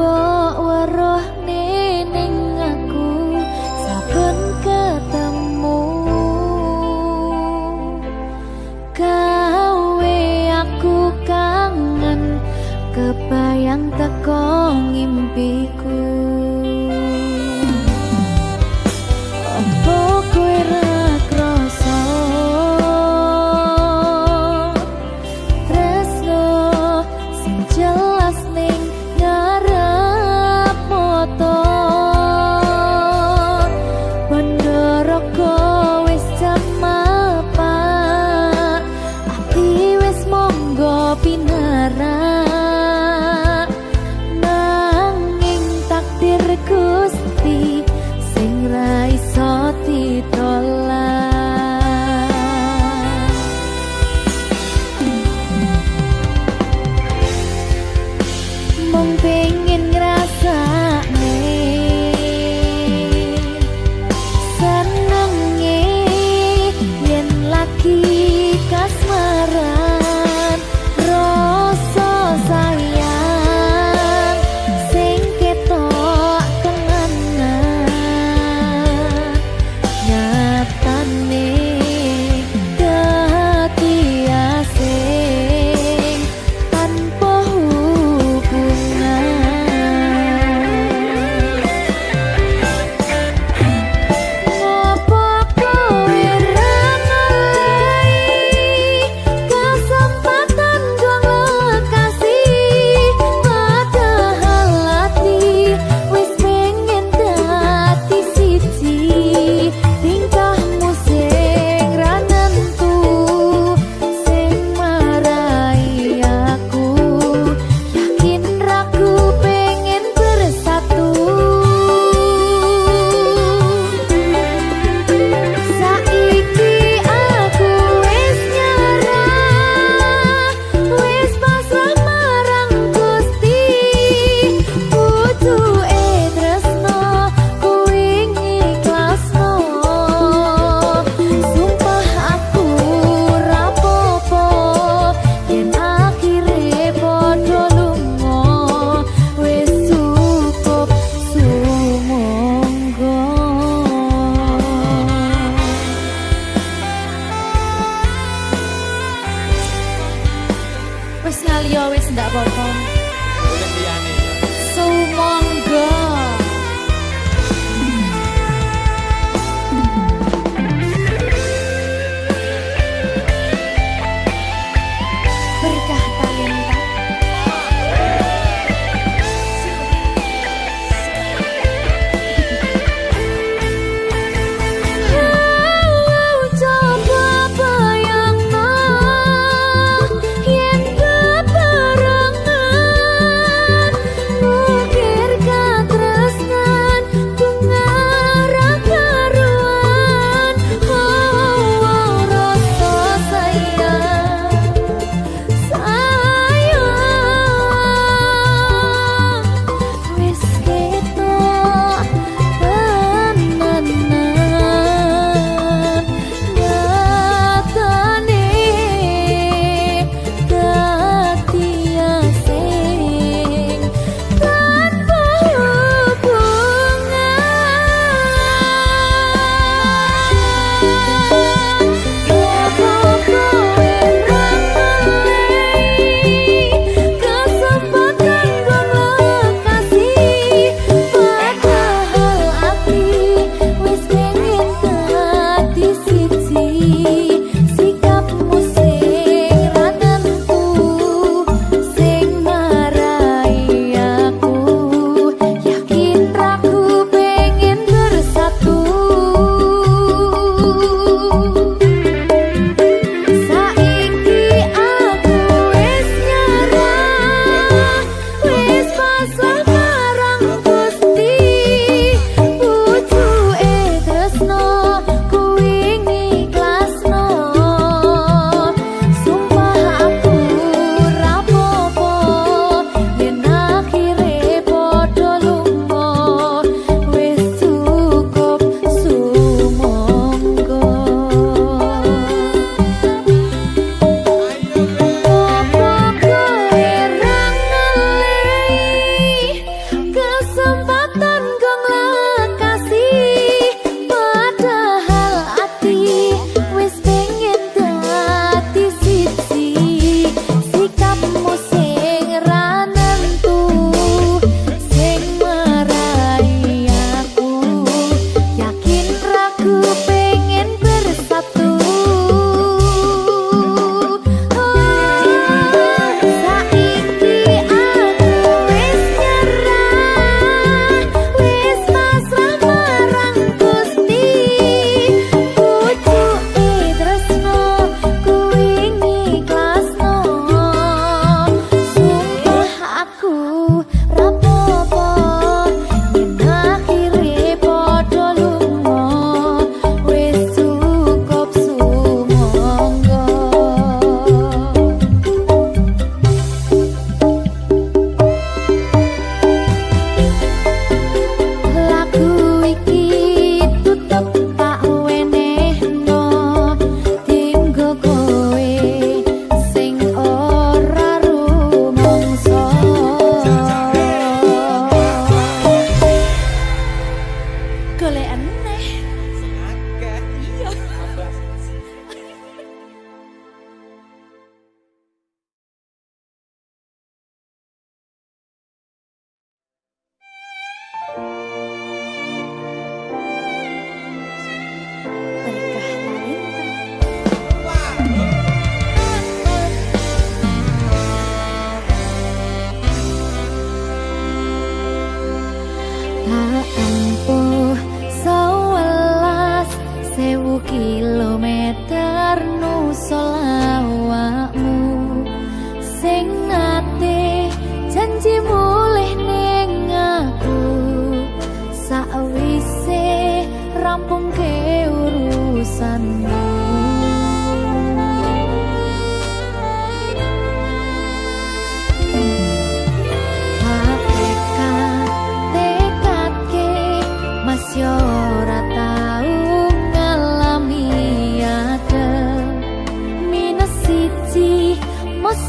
mbok weruh ning aku saben ketemu gawe aku kangen kebayang teko ngimpiku. Apa kowe ra krasa tresno sing jelas ning ngarep moto Bandara wis jam mapak ati wis monggo pinarak nanging takdir Gusti sing ra iso ditolak. Mung pengen ngrasakne senenge yen lagi kasmaran rasa sayang sing ketok kenangan nyatane dadi asing tanpa hubungan. Ngopo kowe ra ngalih kesempatan kanggo kasih padahal ati wis pengen dadi siji tingkahmu sing ra nentu sing marai aku yakin ragu pengen bersatu. Saiki aku wis nyerah wis pasrah marang Gusti pucuke tresno kuwi ngikhlasno sumpah aku rapopo yen akhire padha lunga wis cukup sumangga. Wis ngaliyo wis ndak apa-apa. Sumangga. Berkah talenta. Coba bayangno yen bebarengan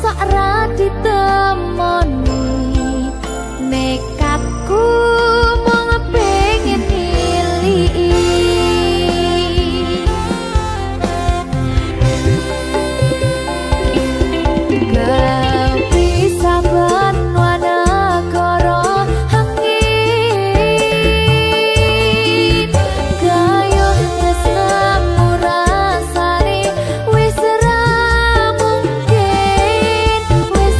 mosok ra ditemoni nekatku mung pengen milih kepisahan wanagara angin gayuh tresnamu rasane wis ra mungkin wis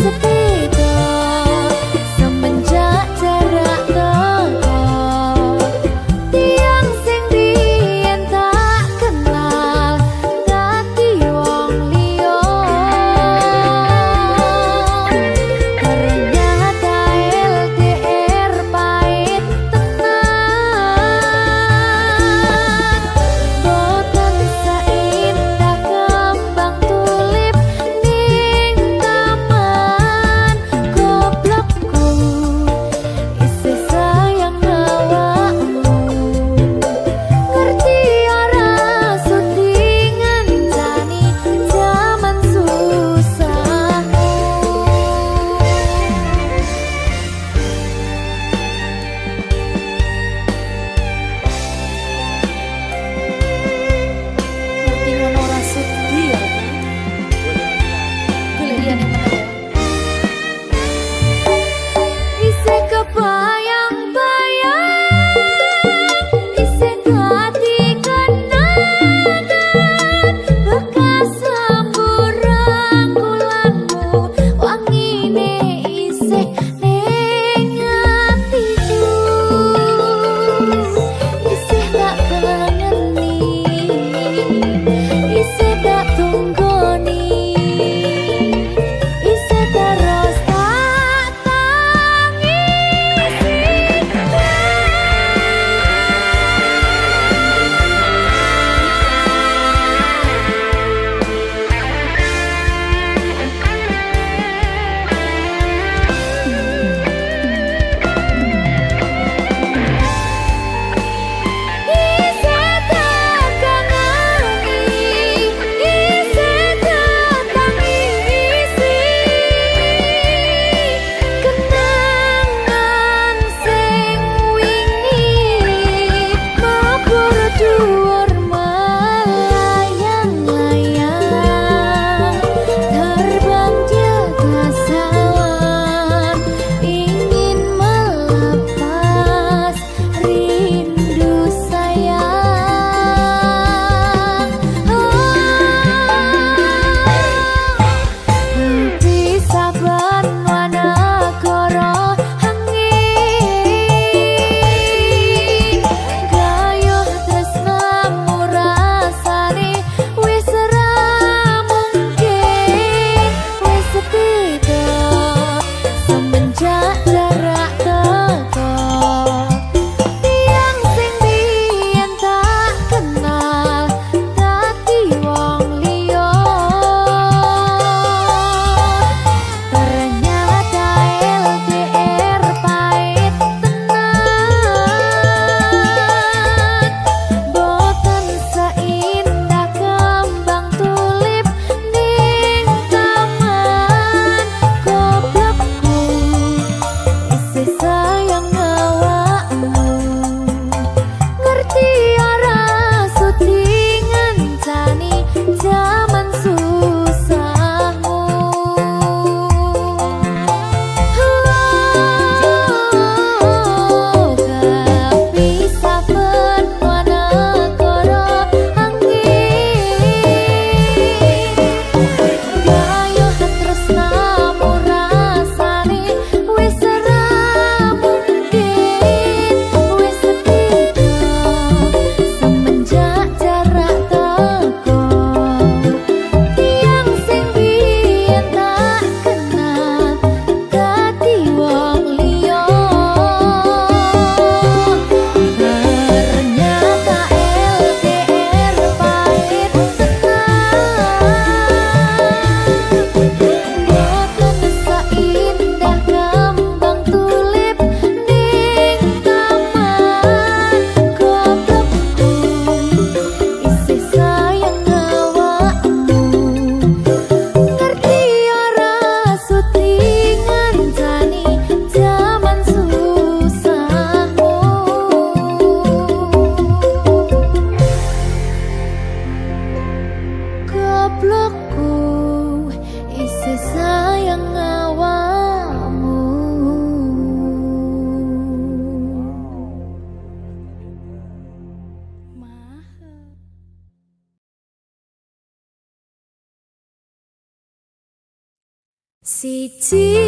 Siji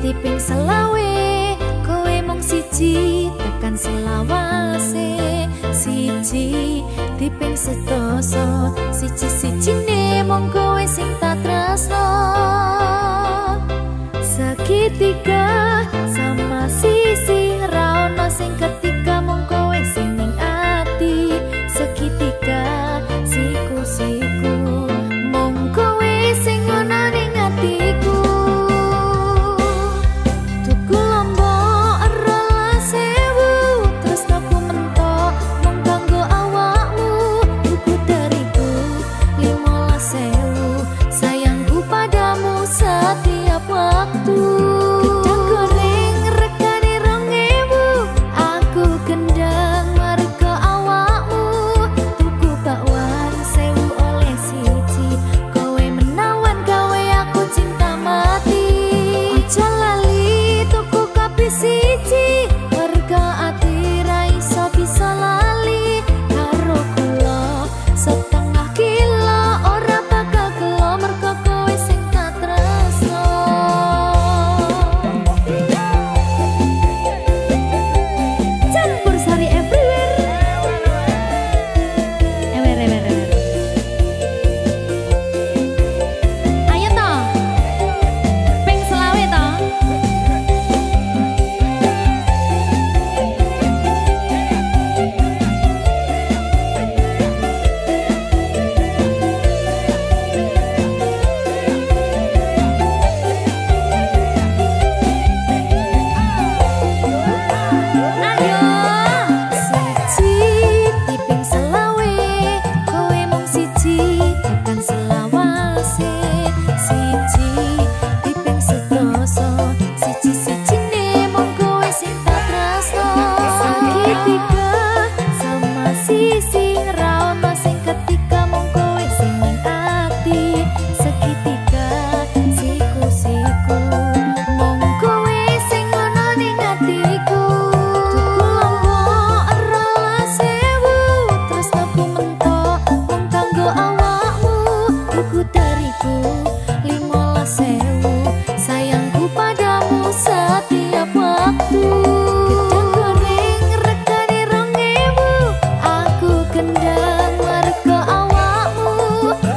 diping selawe, kowe mung siji tekan selawase. Siji diping sedasa, siji-sijine mung kowe sing tak tresno. Segitiga sama sisi ra ono sing ketika mung kowe sing ning ati. Segitiga siku-siku mung kowe sing ono ning atiku. Tuku lombok rolas sewu, tresnaku mentok mung kanggo awakmu. Tuku dariku 15.000, sayangku padamu setiap waktu. Gedang goreng regane 2.000, aku gendang marga awakmu. Tuku bakwan 1.000 oleh siji, kowe menawan gawe aku cinta mati. Aja lali tuku kopi siji, warga ati ra iso bisa lali. Karo kula setengah kilo ora bakal gelo mergo kowe sing tak tresno. Campur sari everywhere. Ewer. Ayo toh, ping selawe toh. Ayo, siji diping selawe, kowe mung siji tekan selawase. Siji diping sedasa, siji-sijine mung kowe sing tak tresno. Segitiga sama sisi ra ono sing ketika mung kowe sing ning ati. Segitiga siku-siku mung kowe sing ono ning atiku. Tuku lombok rolas sewu, tresnaku mentok mung kanggo awakmu. Tuku dariku 15.000, sayangku padamu setiap waktu. Gedang goreng regane 2.000, aku gendang marga awakmu.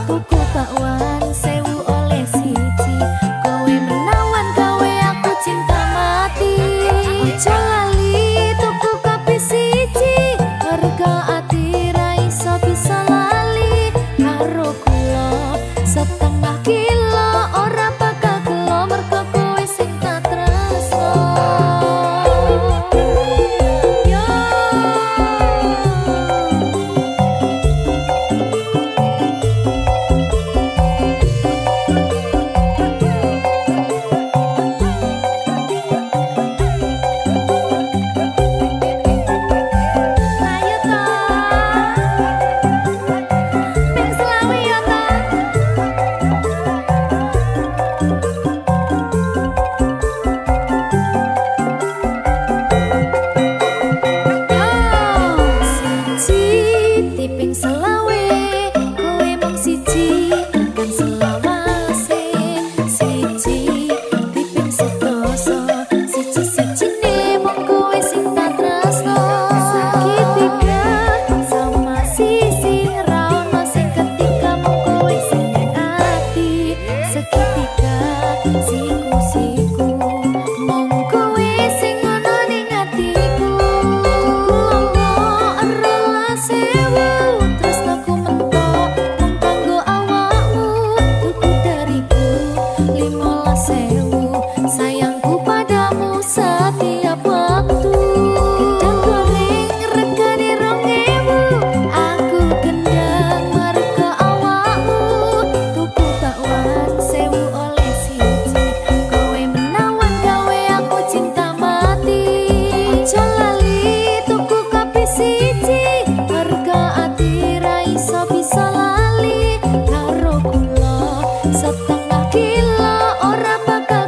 Tuku bakwan 1.000 oleh siji, kowe menawan gawe aku cinta mati. Aja lali tuku kopi siji, warga ati ra iso bisa lali. Karo kula setengah kilo ora bakal gelo mergo kowe sing tak tresno. Yo. Ayo toh, ping selawe yo toh. Siji diping selawe, kowe mung siji tekan selawase. Siji diping sedasa, siji-sijine mung kowe sing tak tresno. Segitiga sama sisi ra ono sing ketika mung kowe sing ning ati. Segitiga siku-siku mung kowe sing ono ning atiku. Tuku lombok rolas sewu, tresnaku mentok mung kanggo awakmu. Tuku dariku 15.000, sayangku padamu setiap waktu. Gedang goreng regane 2.000, aku gendang marga awakmu. Tuku bakwan 1.000 oleh siji, kowe menawan gawe aku cinta mati. Aja lali tuku kopi siji, warga ati ra iso bisa lali. Karo kula setengah kilo ora bakal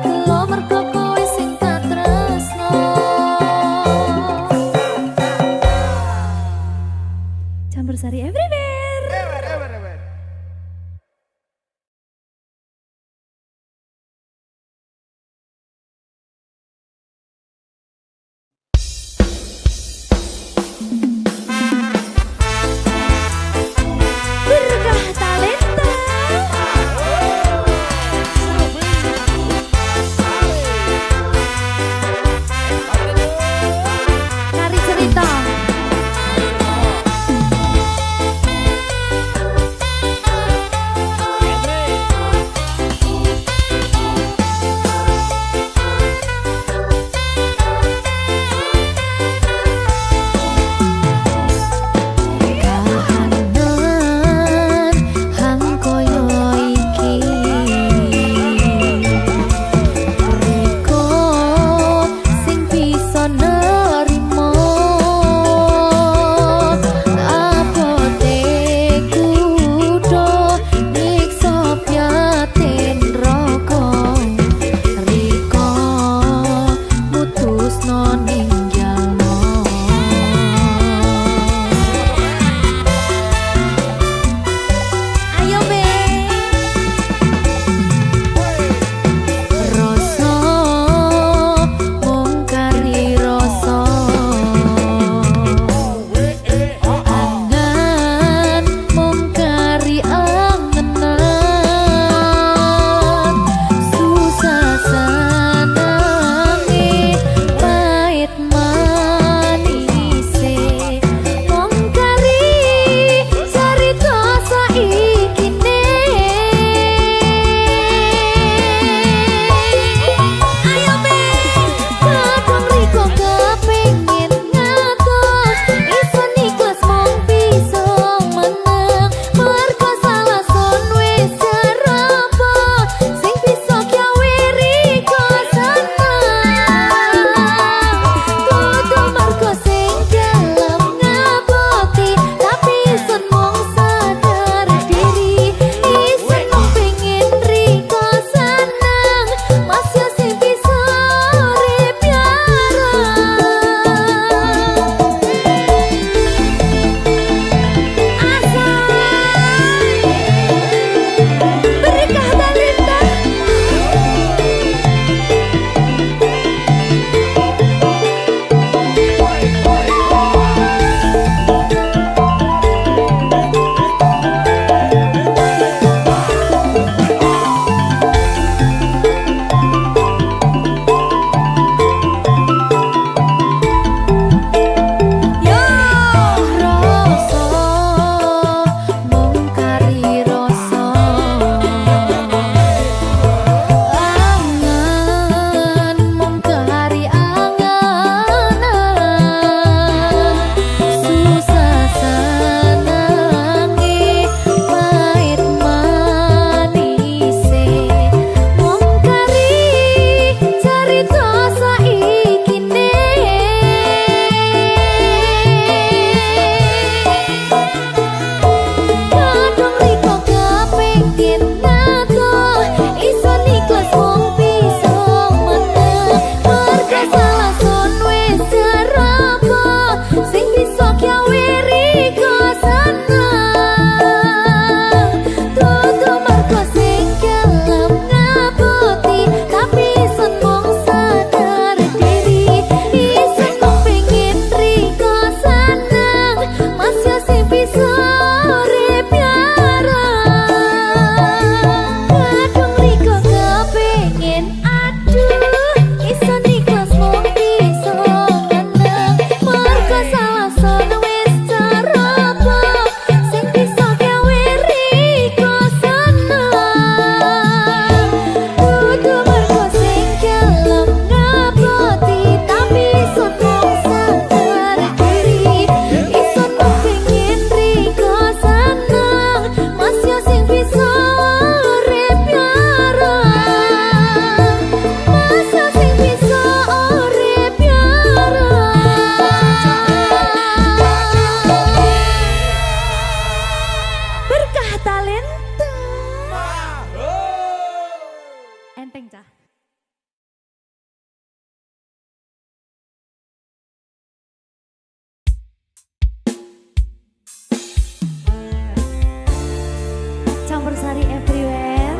Campur sari everywhere.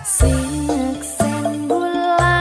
Sing aksen bulan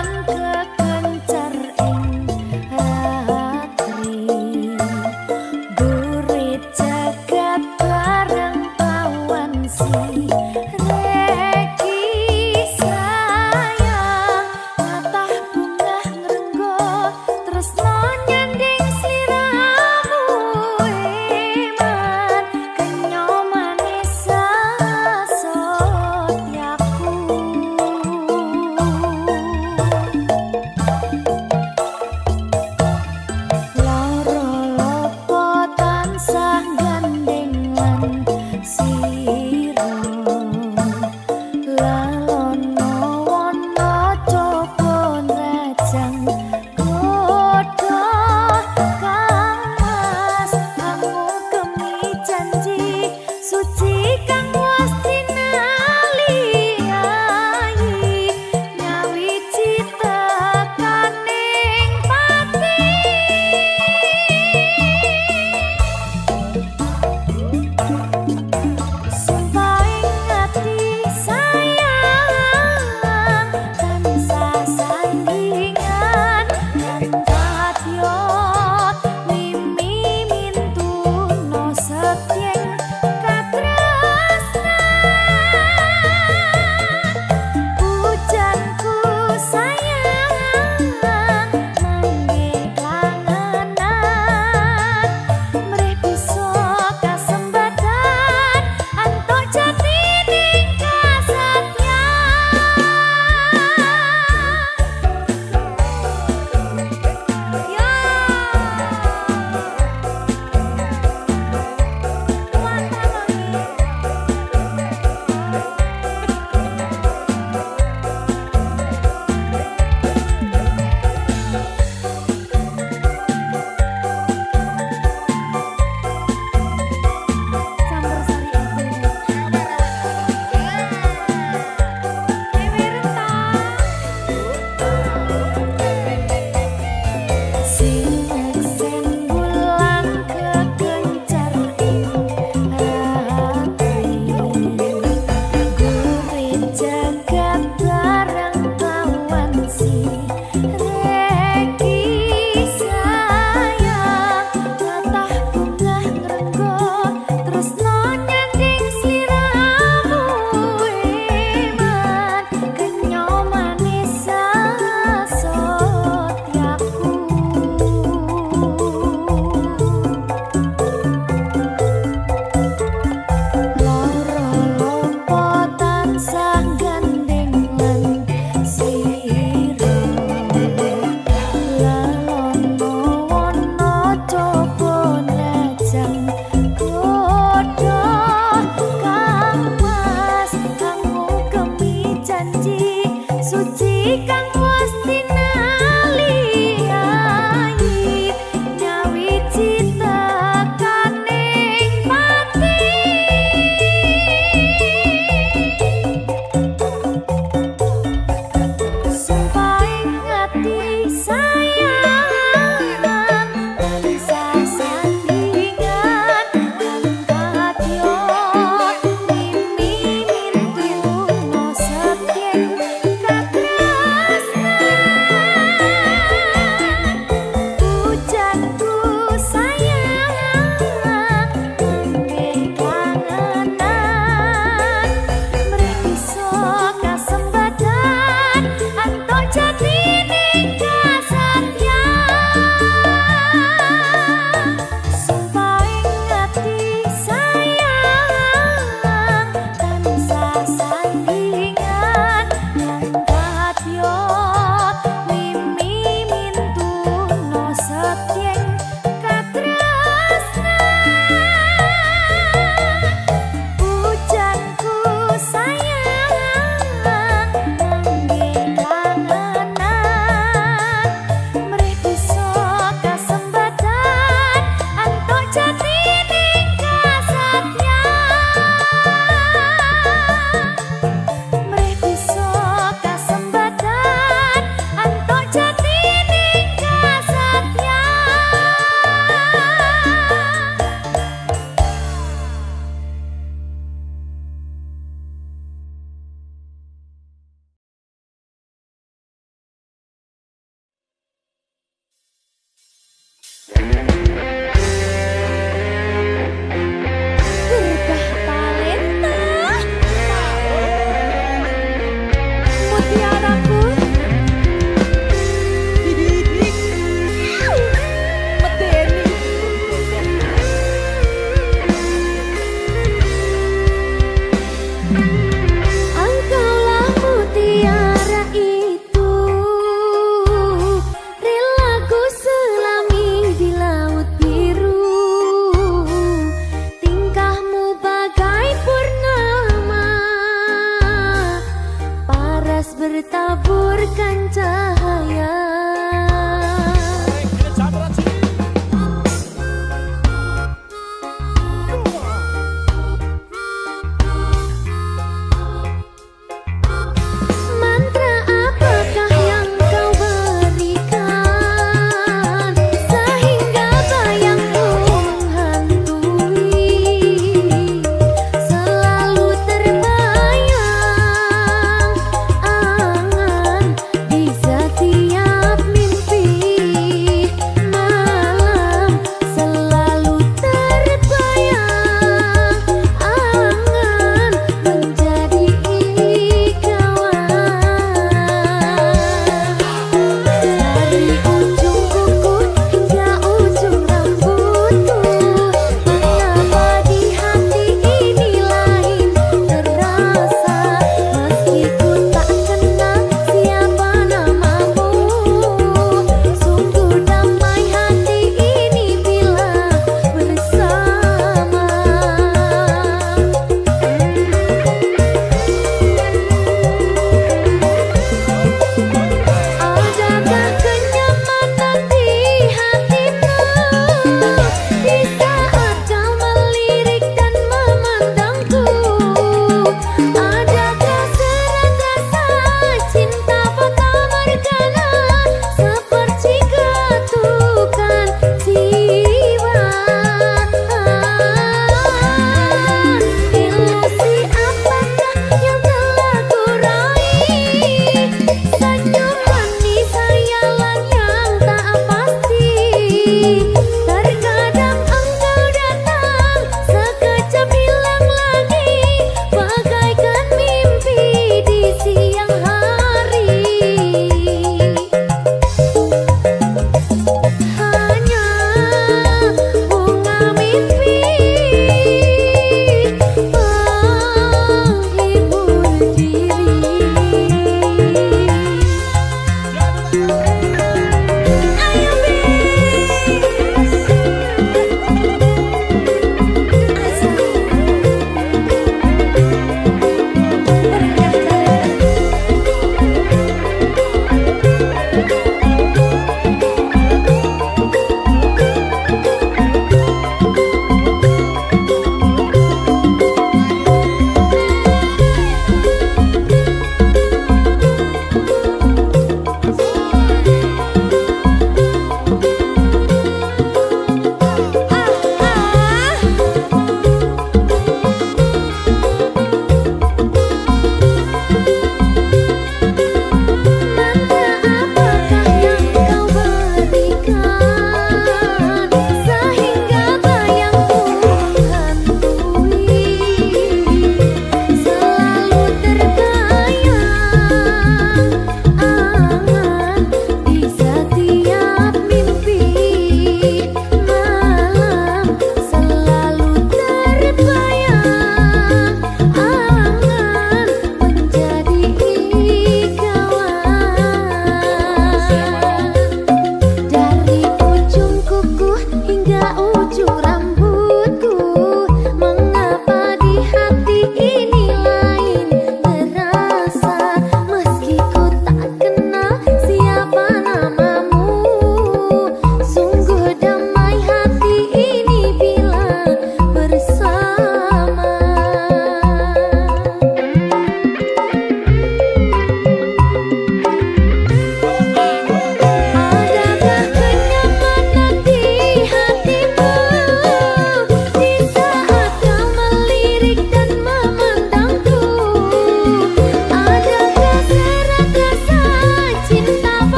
Berkah talenta mutiaraku medeni engkaulah mutiara itu relaku selami di laut biru tingkahmu bagai purnama paras bertaburkan cahaya. Mantra apakah yang kau berikan sehingga bayangmu menghantui selalu terbayang angan di setiap mimpi malam selalu terbayang angan menjadi kawan dari ujung kuku hingga ujung rambutku mengapa di hati ini lain terasa meski ku tak kenal siapa namamu sungguh damai hati ini bila bersama. Adakah kenyamanan di hatimu di saat kau melirik dan memandangku? Adakah serangga cinta fata morgana seperti ketukan jiwa? Ilusi apakah yang telah kurai? Senyum manis hayalan yang tak pasti. Terkadang engkau datang sekejap hilang lagi bagaikan mimpi di siang hari. Hanya bunga mimpi menghibur diri. Ayo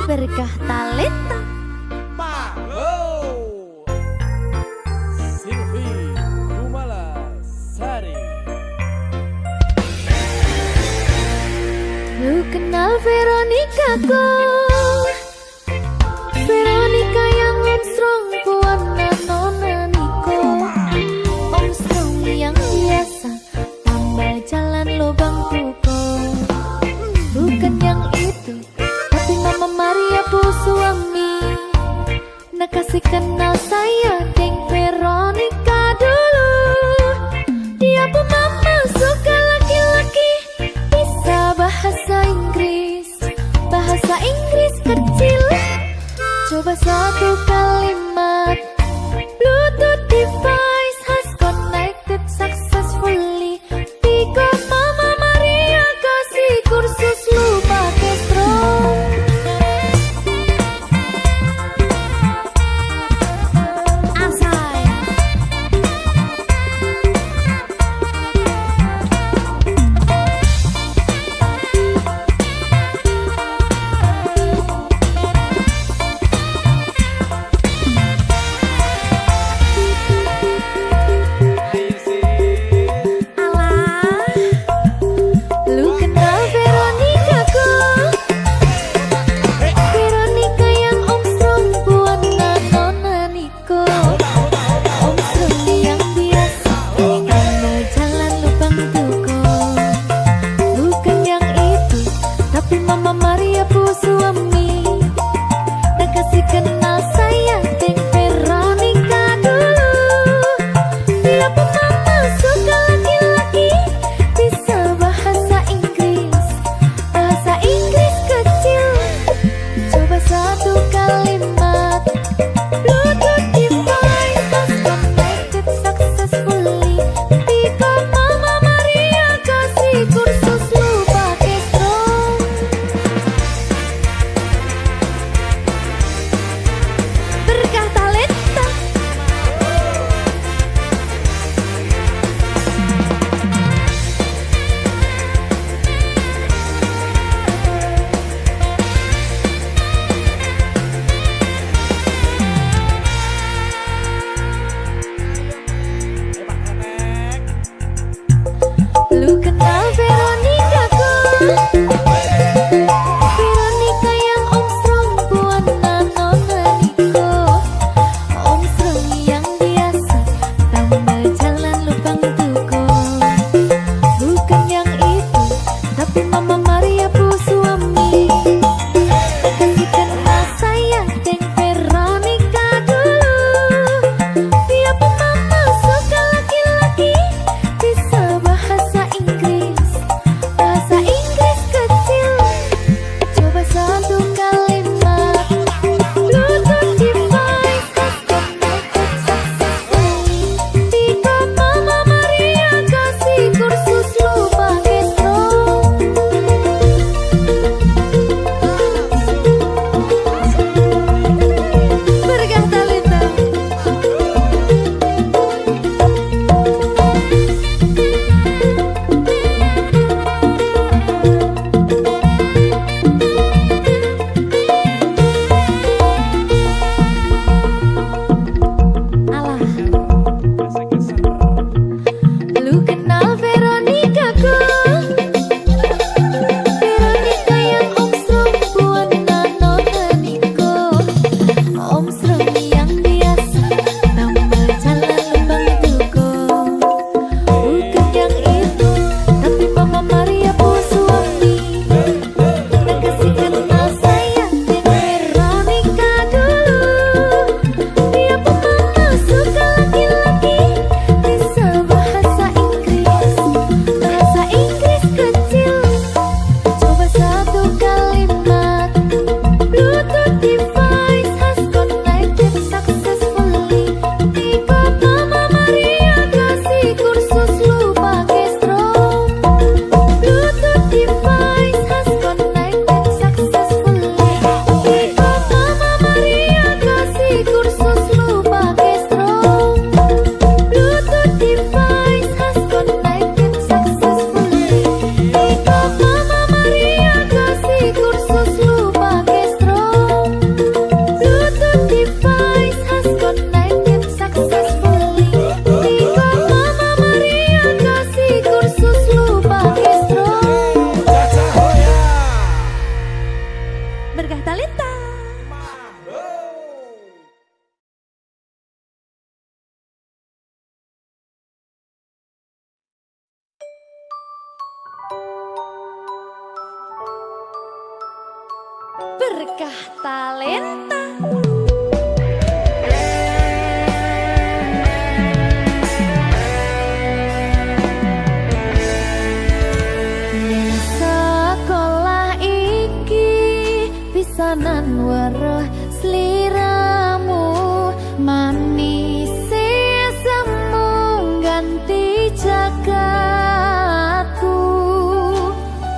berkah talenta. Silvi Kumalasari. Lu kenal Veronica kok? Veronica yang strong puana nona Niko. Om strong yang biasa tambal jalan lubang kuko. Bukan yang itu, tapi Mama Maria bu suami. Nak kasih kenal saya geng Veronica dulu. Dia pun mama suka laki-laki, bisa bahasa Inggris kecil. Coba satu kalimat, Bluetooth device has connected successfully. Because Mama Maria kasih kursus lu pakai strong. Asai. Berkah talenta. Ning sekolah iki pisanan weruh sliramu, manis semu ganti jagatku.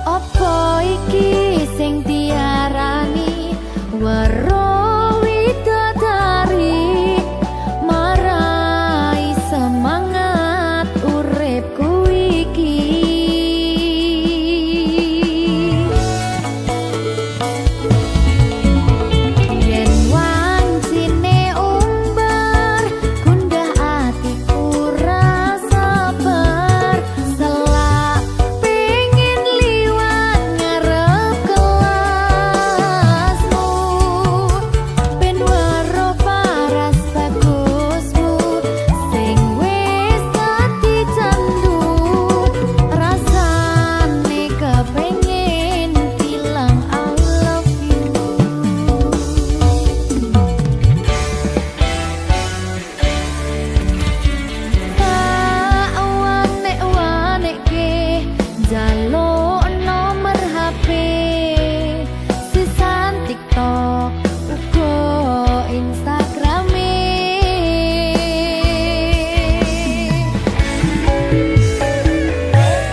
Apa iki sing diarani weruh widodari, marai semangat uripku iki. Yen wancine umbar gundah atiku rasa sabar, selak pengin liwat ngarep kelasmu, ben weruh paras bagusmu sing wis dadi candu, rasane kepengin bilang I love you. Tak wanek-wanekke njaluk nomor HP, sisan TikTok uga Instagrame.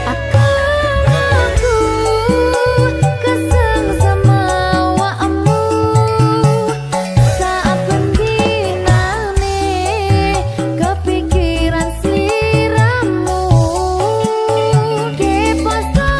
Aku keseng sama awakmu, saben dinane kepikiran sliramu. Ke poso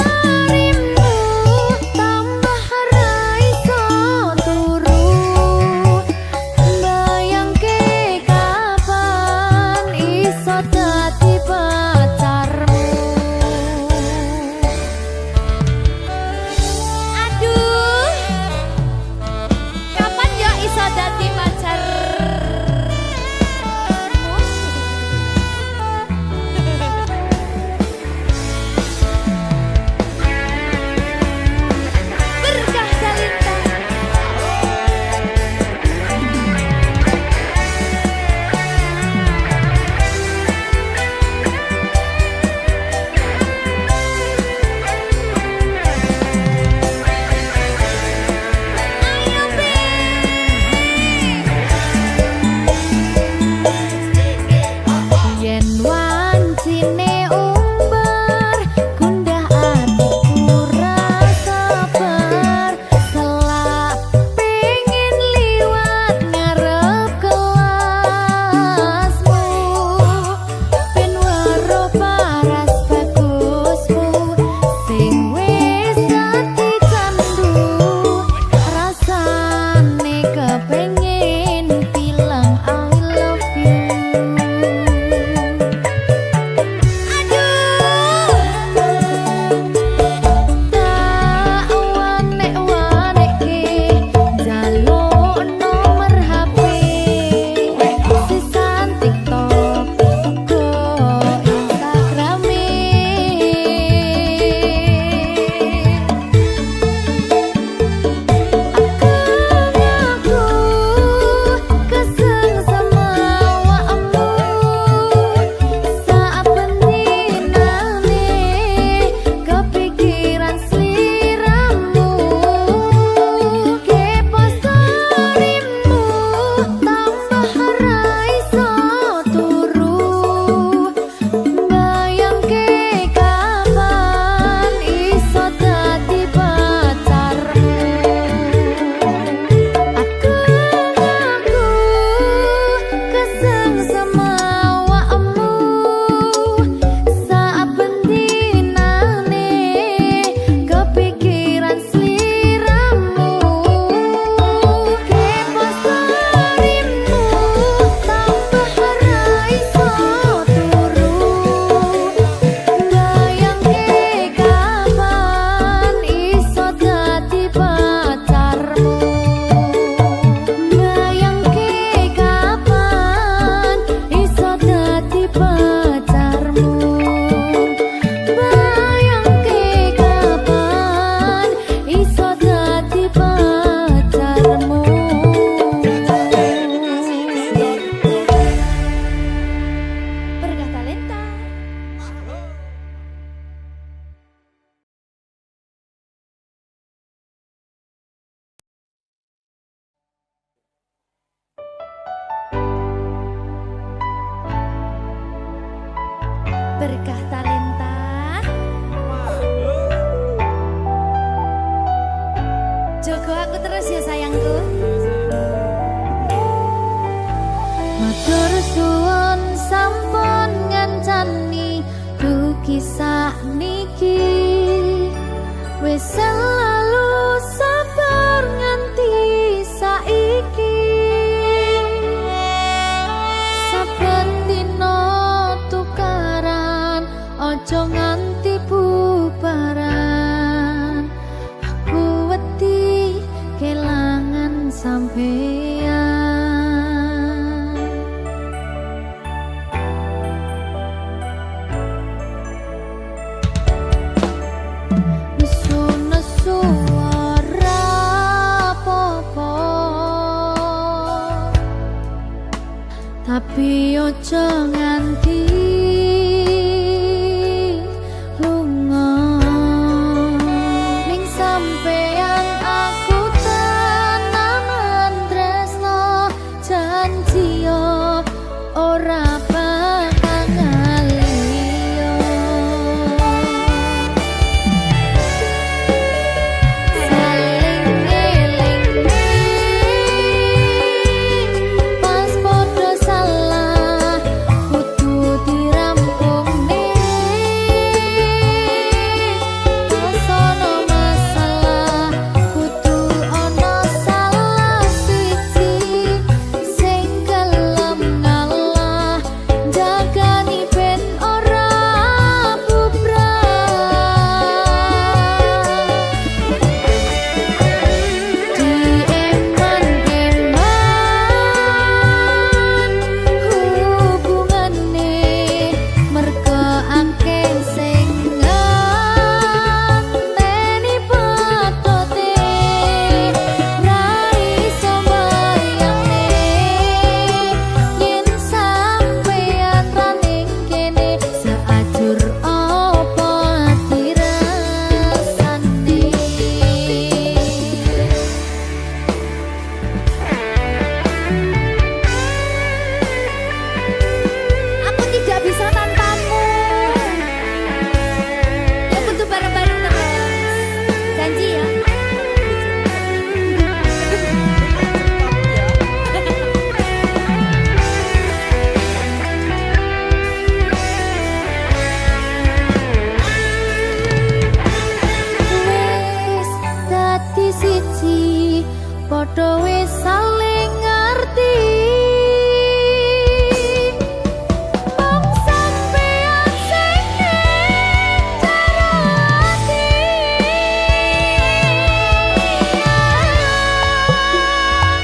selalu sabar nganti saiki. Saben dina tukaran ojo nganti bubaran. Aku wedi kelangan sampeyan. Nesu ora apa-apa, tapi ojo nganti lunga. Ning sampeyan aku tenanan tresno, janji yo ora bakal ngaliyo. Saling ngelingi pas podo salah kudu dirampungne. Pas ono masalah kudu ono salah siji sing gelem ngalah, jagani ben ora bubrah. Dieman-eman hubungane, merga akeh sing ngenteni patote. Ra iso mbayangne yen sampeyan ra ning kene, seajur apa dirasane. Aku tidak bisa tanpamu. Ya butuh bareng-bareng terus. Janji ya. Wis dadi siji, padha wis saling ngerti. Wong sampeyan sing ning jero ati.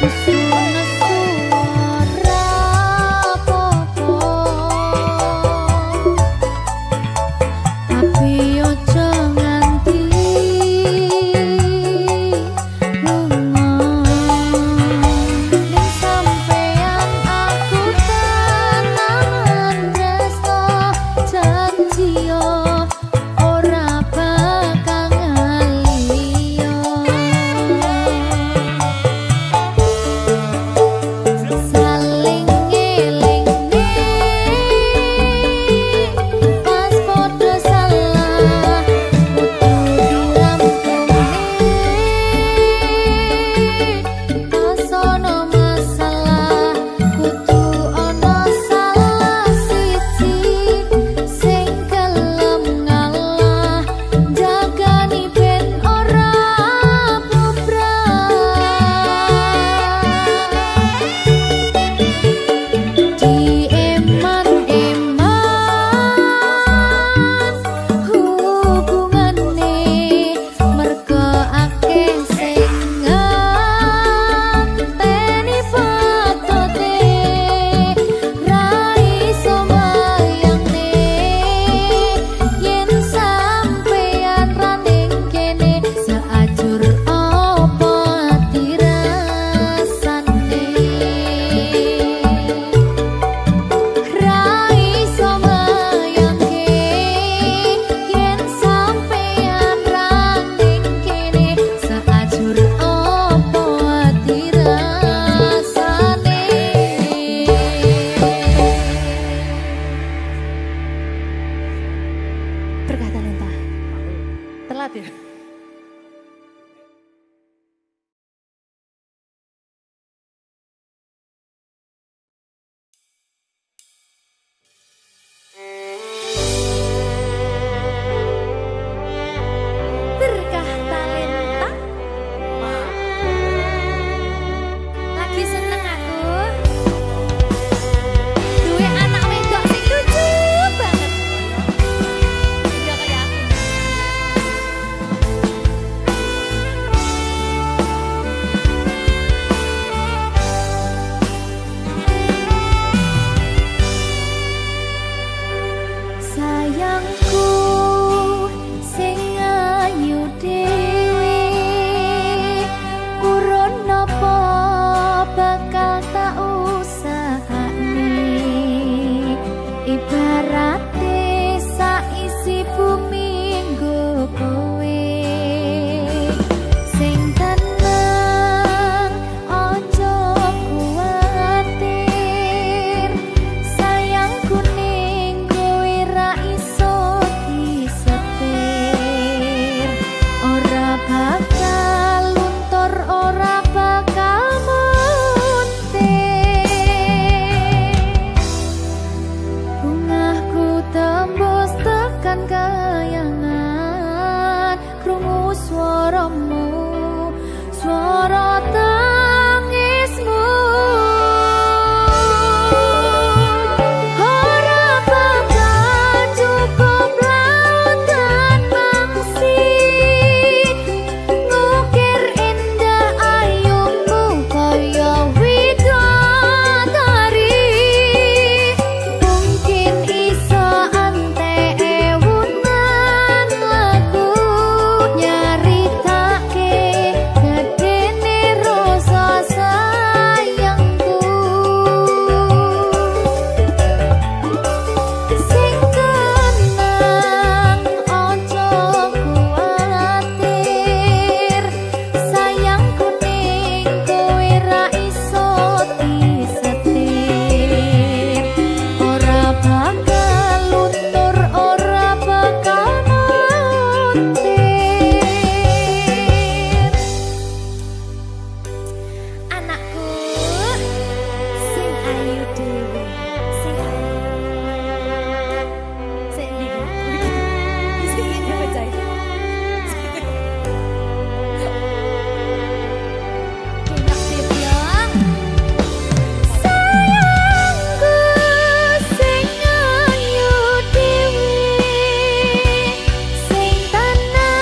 Nesu-nesu ora apa-apa, tapi ojo nganti lunga. Ning sampeyan aku tenanan tresno, janji yo ora bakal ngaliyo. Saling ngelingi pas podo salah kudu dirampungne. Pas ono masalah kudu ono salah siji sing gelem ngalah, jagani ben ora bubrah. Dieman-eman hubungane, merga akeh sing ngenteni patote. Ra iso mbayangne yen sampeyan ra ning kene, seajur apa dirasane. Ra iso mbayangke yen sampeyan ra ning kene, seajur apa dirasane. Berkah talenta. Telat ya. Berkah montir. Anakku sing ayu dhewe, sing ayu. Sing ndi? Sing iki bocah. Enak dibilang. Sayangku sing ayu dhewe, sing tenan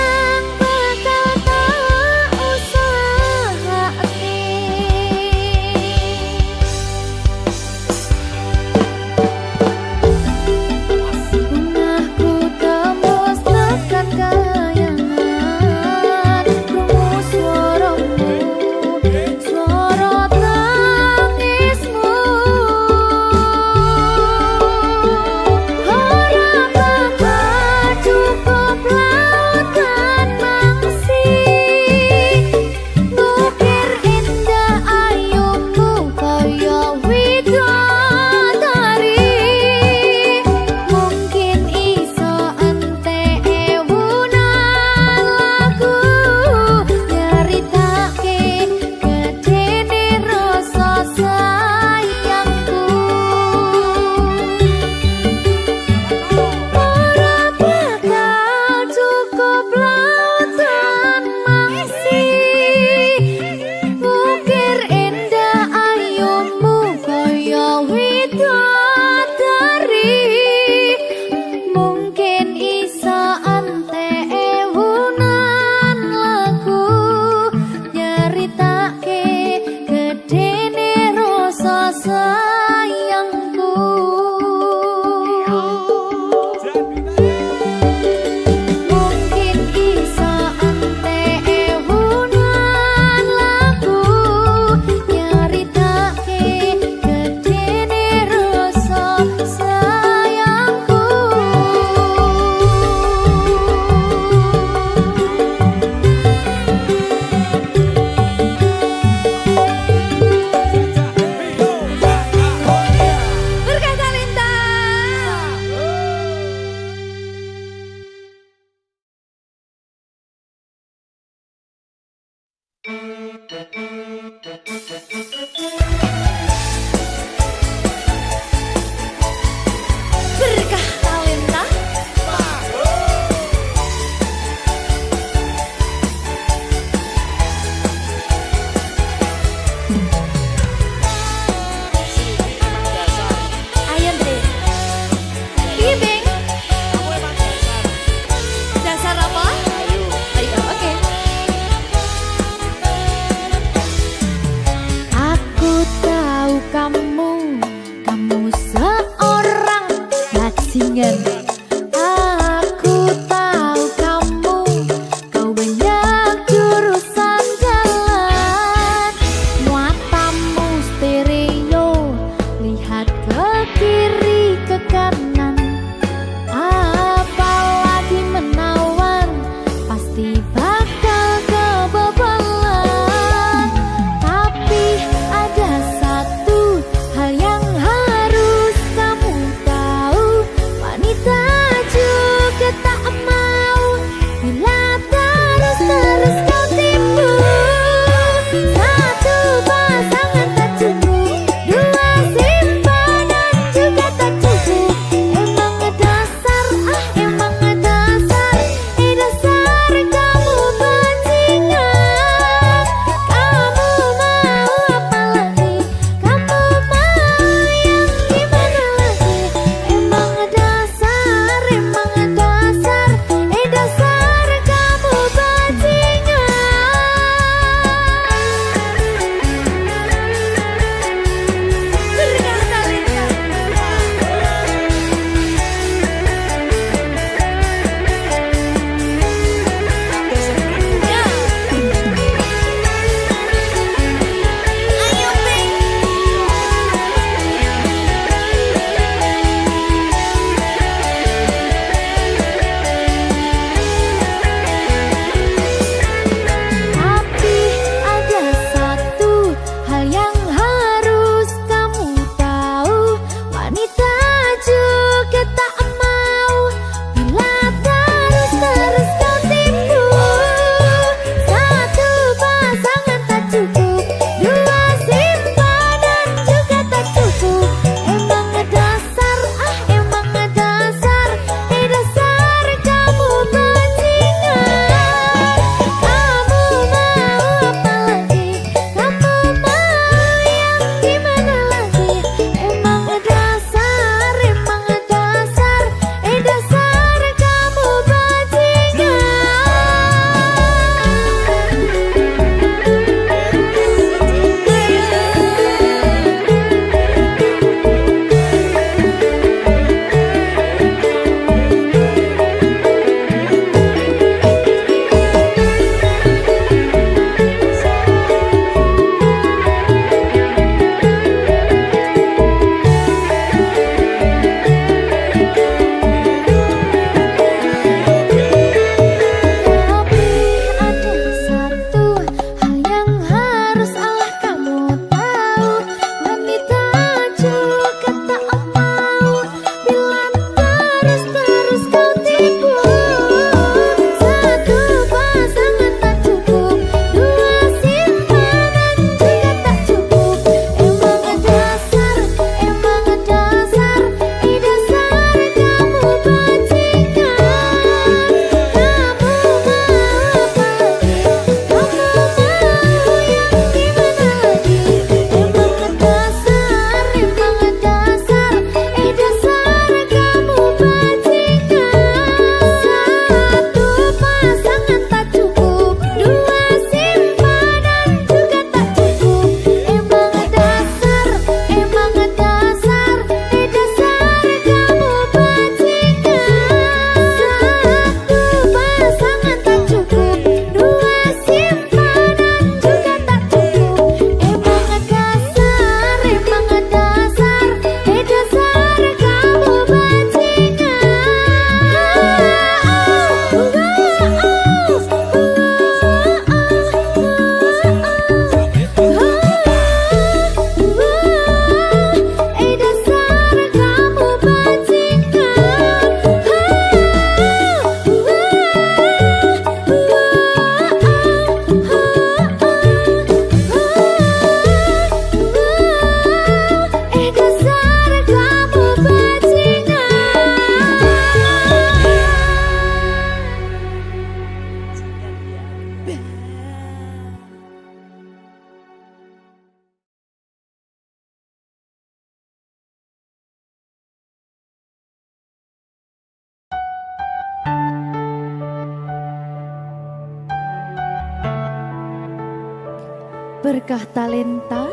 Berkah talenta.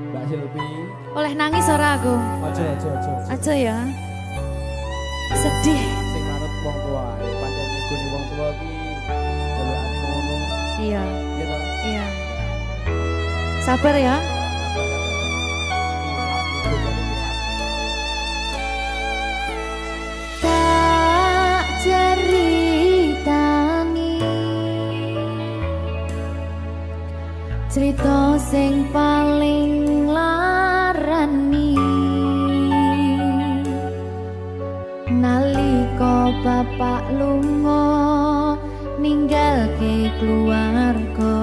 Mbak Silvi. Oleh nangis ora aku? Aja ya. Sedih. Sing manut wong tua, pancen ngegoni wong tua iki delokane ngono. Iya. Iya toh? Iya. Sabar ya. Tak ceritani cerita sing paling larani nalika bapak lunga ninggalke keluarga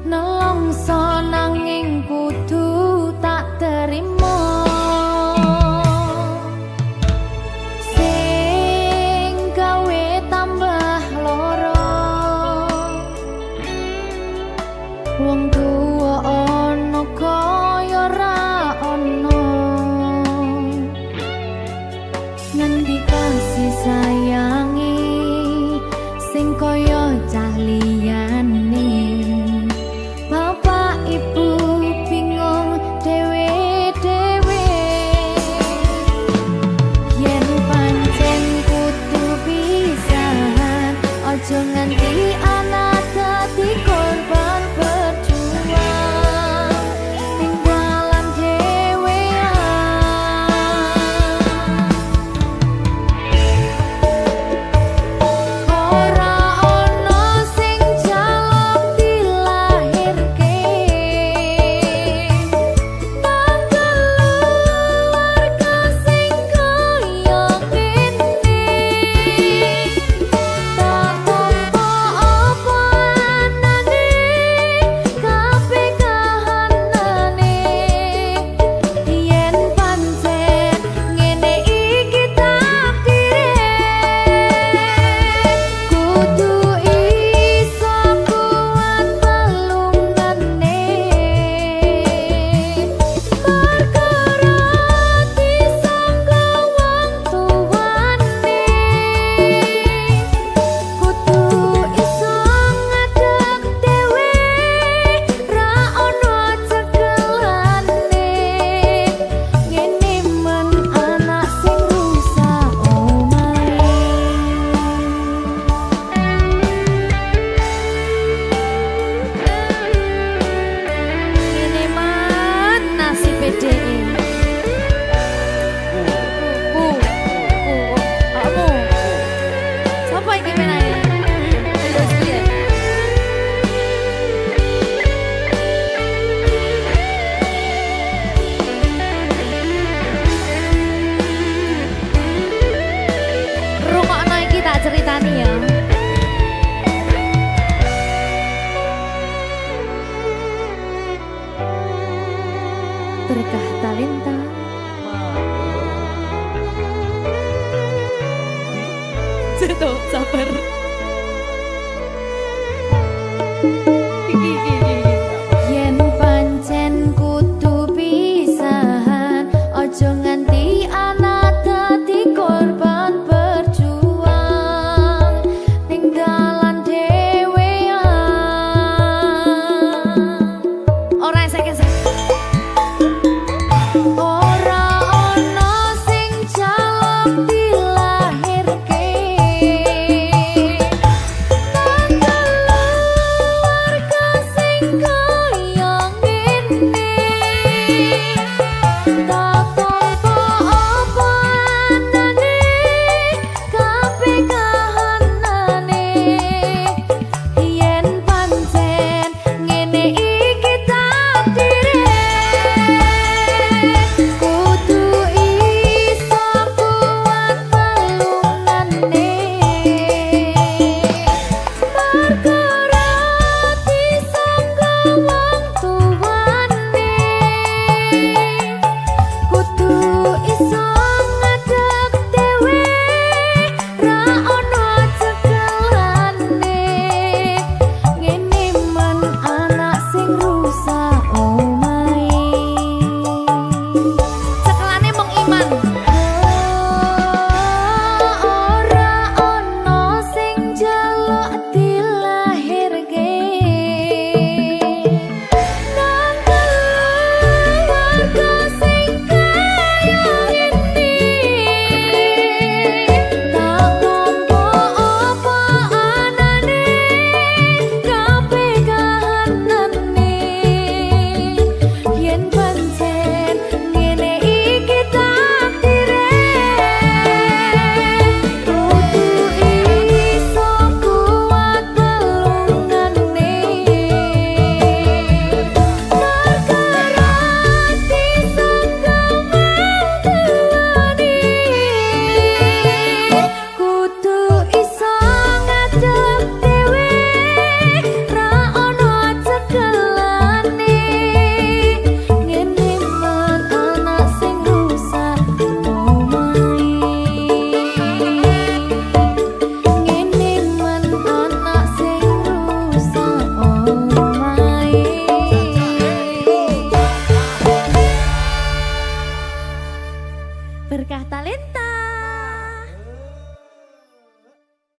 nelongso nanging kudu tak terima sing gawe tambah loro wong tuwa ana kaya ra ana ngendi kasih sayangi sing kaya cah liyane bapak ibu bingung dewe-dewe yen pancen kudu pisahan aja nganti anak dadi korban berjuang ning dalan ora ana sing jaluk dilahirke keluarga sing kaya kene tak tampa apa anane kabeh kahanane yen pancen ngene iki takdire kudu iso kuat balungane perkara disangka wong tuwane kudu iso ngadeg dhewe ra ono cekelane ngene men anak sing rusak omahe ngene man nasib dhewe kamu siapa iki menanya terus piye rungokno iki tak ceritani ya berkah talenta Seto, sabar. Yen pancen kudu pisahan, ojo nganti anak dadi korban berjuang ning dalan dhewean. Ora esek-esek. Ora ono sing jaluk dilahirke berkah talenta.